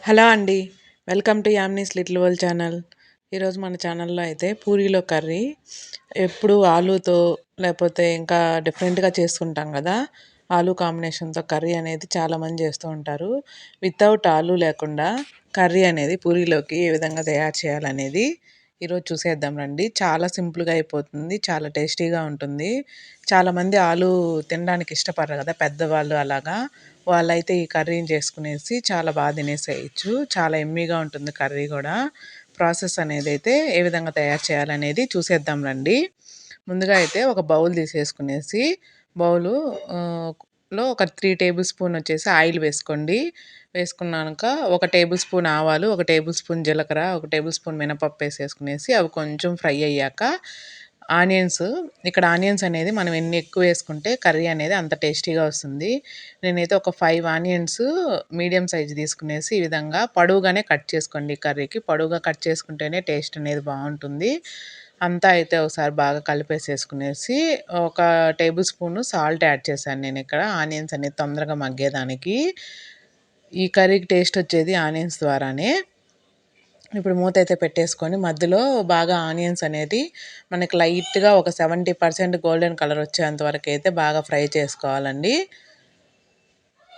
Hello అండి. Welcome to యామ్నీస్ little world channel. ఈరోజు మన ఛానల్‌లో అయితే పూరీలో కర్రీ ఎప్పుడు ఆలూతో లేపోతే ఇంకా డిఫరెంట్‌గా చేసుకుంటాం గదా! ఆలూ కాంబినేషన్‌తో కర్రీ అనేది చాలామంది చేస్తూ ఉంటారు. వితౌట్ ఆలూ లేకుండా కర్రీ అనేది పూరీలోకి ఏ విధంగా తయారు చేయాలనేది ఈరోజు చూసేద్దాం రండి. చాలా సింపుల్‌గా అయిపోతుంది. చాలా టేస్టీగా ఉంటుంది. చాలామంది ఆలూ తినడానికి ఇష్టపడరు గదా! పెద్దవాళ్ళు అలాగా. వాళ్ళైతే ఈ కర్రీని చేసుకునేసి చాలా తినేసేయొచ్చు. చాలా యమ్మీగా ఉంటుంది కర్రీ గూడా. ప్రాసెస్ అనేదైతే ఏ విధంగా తయారు చేయాలనేది చూసేద్దాం రండి. ముందుగా అయితే ఒక బౌల్ తీసేసుకునేసి బౌలు లో ఒక 3 టేబుల్ స్పూన్ వచ్చేసి ఆయిల్ వేసుకోండి. వేసుకున్నాక ఒక టేబుల్ స్పూన్ ఆవాలు, ఒక టేబుల్ స్పూన్ జీలకర్ర, ఒక టేబుల్ స్పూన్ మినపప్పు ఏసేసుకునేసి అవి కొంచెం ఫ్రై అయ్యాక ఆనియన్స్, ఇక్కడ ఆనియన్స్ అనేది మనం ఎన్ని ఎక్కువ వేసుకుంటే కర్రీ అనేది అంత టేస్టీగా వస్తుంది. నేనైతే ఒక 5 ఆనియన్స్ మీడియం సైజ్ తీసుకునేసి ఈ విధంగా పొడవుగానే కట్ చేసుకోండి కర్రీకి. పొడవుగా కట్ చేసుకుంటేనే టేస్ట్ అనేది బావుంటుంది. అంతా అయితే ఒకసారి బాగా కలిపేసేసుకునేసి ఒక టేబుల్ స్పూను సాల్ట్ యాడ్ చేశాను నేనిక్కడ. ఆనియన్స్ అనేది తొందరగా మగ్గేదానికి. ఈ కర్రీకి టేస్ట్ వచ్చేది ఆనియన్స్ ద్వారానే. ఇప్పుడు మూతైతే పెట్టేసుకొని మధ్యలో బాగా ఆనియన్స్ అనేది మనకి లైట్‌గా ఒక 70% గోల్డెన్ కలర్ వచ్చేంత వరకైతే బాగా ఫ్రై చేసుకోవాలండి.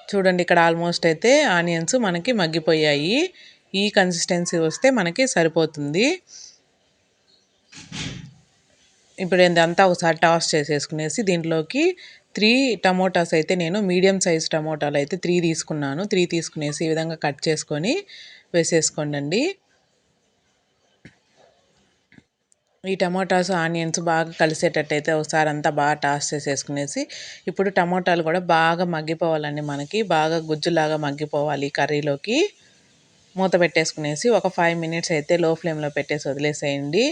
చూడండి ఇక్కడ ఆల్మోస్ట్ అయితే ఆనియన్స్ మనకి మగ్గిపోయాయి. ఈ కన్సిస్టెన్సీ వస్తే మనకి సరిపోతుంది. ఇప్పుడు ఇదంతా ఒకసారి టాస్ చేసేసుకునేసి దీంట్లోకి 3 టమోటాస్ అయితే నేను మీడియం సైజ్ టమోటాలయితే 3 తీసుకున్నాను. 3 తీసుకునేసి ఈ విధంగా కట్ చేసుకొని వేసేసుకోండండి. ఈ టమోటాస్, ఆనియన్స్ బాగా కలిసేటట్టయితే ఒకసారి అంతా బాగా టాస్ చేసేసుకునేసి ఇప్పుడు టమోటాలు కూడా బాగా మగ్గిపోవాలండి మనకి. బాగా గుజ్జులాగా మగ్గిపోవాలి కర్రీలోకి. మూత పెట్టేసుకునేసి ఒక 5 మినిట్స్ అయితే లో ఫ్లేమ్‌లో పెట్టేసి వదిలేసేయండి.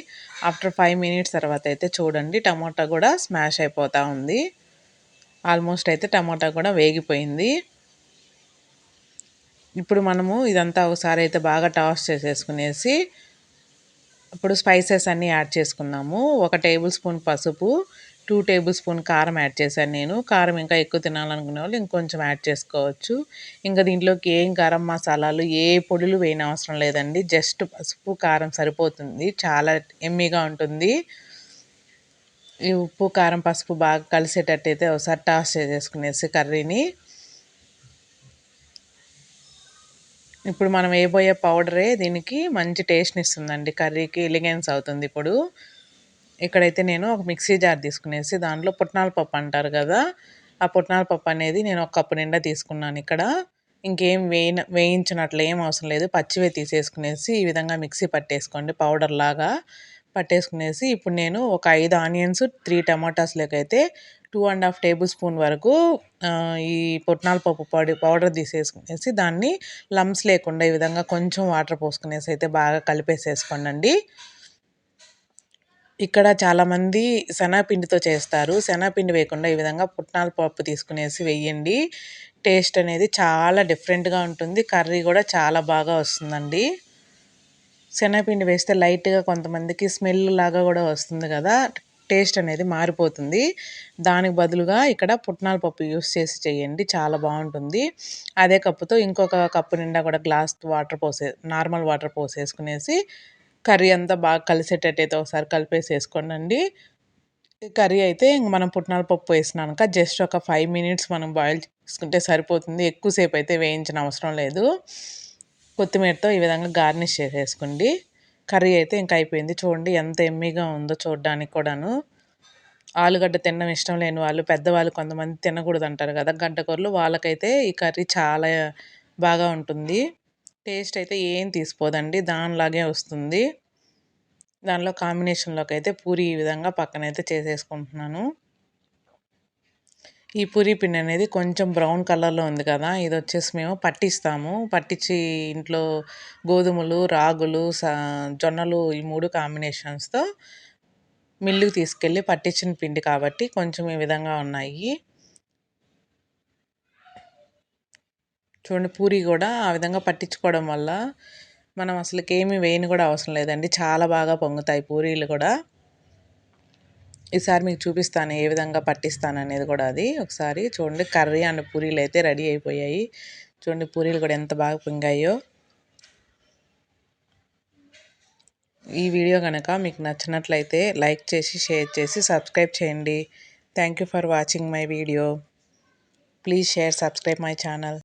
ఆఫ్టర్ 5 మినిట్స్ తర్వాత అయితే చూడండి టమోటా కూడా స్మాష్ అయిపోతా ఉంది. ఆల్మోస్ట్ అయితే టమోటా కూడా వేగిపోయింది. ఇప్పుడు మనము ఇదంతా ఒకసారి అయితే బాగా టాస్ చేసేసుకునేసి ఇప్పుడు స్పైసెస్ అన్నీ యాడ్ చేసుకుందాము. ఒక టేబుల్ స్పూన్ పసుపు, 2 టేబుల్ స్పూన్ కారం యాడ్ చేశాను నేను. కారం ఇంకా ఎక్కువ తినాలనుకునే వాళ్ళు ఇంకొంచెం యాడ్ చేసుకోవచ్చు. ఇంకా దీంట్లోకి ఏం గరం మసాలాలు, ఏ పొడులు వేయనవసరం లేదండి. జస్ట్ పసుపు, కారం సరిపోతుంది. చాలా యమ్మీగా ఉంటుంది. ఈ ఉప్పు, కారం, పసుపు బాగా కలిసేటట్టయితే ఒకసారి టాస్ చేసేసుకునేసి కర్రీని ఇప్పుడు మనం వేయబోయే పౌడరే దీనికి మంచి టేస్ట్‌నిస్తుందండి. కర్రీకి ఎలిగెన్స్ అవుతుంది ఇప్పుడు. ఇక్కడైతే నేను ఒక మిక్సీ జార్ తీసుకునేసి దాంట్లో పుట్నాల పప్పు అంటారు గదా! ఆ పుట్నాల పప్పు అనేది నేను ఒక కప్పు నిండా తీసుకున్నానిక్కడ. ఇంకేం వేయించినట్లు ఏం అవసరం లేదు. పచ్చివే తీసేసుకునేసి ఈ విధంగా మిక్సీ పట్టేసుకోండి పౌడర్‌లాగా. పట్టేసుకునేసి ఇప్పుడు నేను ఒక 5 ఆనియన్స్, 3 టమాటాస్‌లోకైతే 2 టేబుల్ స్పూన్ వరకు ఈ పుట్నాల పప్పు పౌడర్ తీసేసుకునేసి దాన్ని లంప్స్ లేకుండా ఈ విధంగా కొంచెం వాటర్ పోసుకునేసి అయితే బాగా కలిపేసేసుకోండండి. ఇక్కడ చాలామంది శనగపిండితో చేస్తారు. శనగపిండి వేయకుండా ఈ విధంగా పుట్నాల పప్పు తీసుకునేసి వెయ్యండి. టేస్ట్ అనేది చాలా డిఫరెంట్‌గా ఉంటుంది. కర్రీ కూడా చాలా బాగా వస్తుందండి. శనగపిండి వేస్తే లైట్‌గా కొంతమందికి స్మెల్ లాగా గూడా వస్తుంది గదా! టేస్ట్ అనేది మారిపోతుంది. దానికి బదులుగా ఇక్కడ పుట్నాల పప్పు యూజ్ చేసి చేయండి. చాలా బావుంటుంది. అదే కప్పుతో ఇంకొక కప్పు నిండా గూడా గ్లాస్ నార్మల్ వాటర్ పోసేసుకునేసి కర్రీ అంతా బాగా కలిసేటట్టయితే ఒకసారి కలిపేసేసుకోండండి. కర్రీ అయితే ఇంక మనం పుట్నాల పప్పు వేసినాక జస్ట్ ఒక 5 మినిట్స్ మనం బాయిల్ చేసుకుంటే సరిపోతుంది. ఎక్కువ సేపు అయితే వేయించిన అవసరం లేదు. కొత్తిమీరతో ఈ విధంగా గార్నిష్ చేసేసుకోండి. కర్రీ అయితే ఇంక అయిపోయింది. చూడండి ఎంత యమ్మీగా ఉందో చూడడానికి కూడాను. ఆలుగడ్డ తినడం ఇష్టం లేని వాళ్ళు, పెద్దవాళ్ళు కొంతమంది తినకూడదంటారు గదా! గడ్డకూరలు వాళ్ళకైతే ఈ కర్రీ చాలా బాగా ఉంటుంది. టేస్ట్ అయితే ఏం తీసిపోదండి. దానిలాగే వస్తుంది. దానిలో కాంబినేషన్‌లోకైతే పూరి ఈ విధంగా పక్కనైతే చేసేసుకుంటున్నాను. ఈ పూరి పిండి అనేది కొంచెం బ్రౌన్ కలర్‌లో ఉంది కదా! ఇదొచ్చేసి మేము పట్టిస్తాము. పట్టించి ఇంట్లో గోధుమలు, రాగులు, జొన్నలు ఈ 3 కాంబినేషన్స్‌తో మిల్లుకి తీసుకెళ్ళి పట్టించిన పిండి కాబట్టి కొంచెం ఈ విధంగా ఉన్నాయి. చూడండి పూరి గూడా ఆ విధంగా పట్టించుకోవడం వల్ల మనం అసలకేమి వేయను గూడా అవసరం లేదండి. చాలా బాగా పొంగుతాయి పూరీలు గూడా. ఈసారి మీకు చూపిస్తాను ఏ విధంగా పట్టిస్తాననేది కూడా అది. ఒకసారి చూడండి కర్రీ అండ్ పూరీలైతే రెడీ అయిపోయాయి. చూడండి పూరీలు కూడా ఎంత బాగా పొంగాయో. ఈ వీడియో కనుక మీకు నచ్చినట్లయితే లైక్ చేసి షేర్ చేసి సబ్స్క్రైబ్ చేయండి. Thank you for watching my video. Please share subscribe my channel.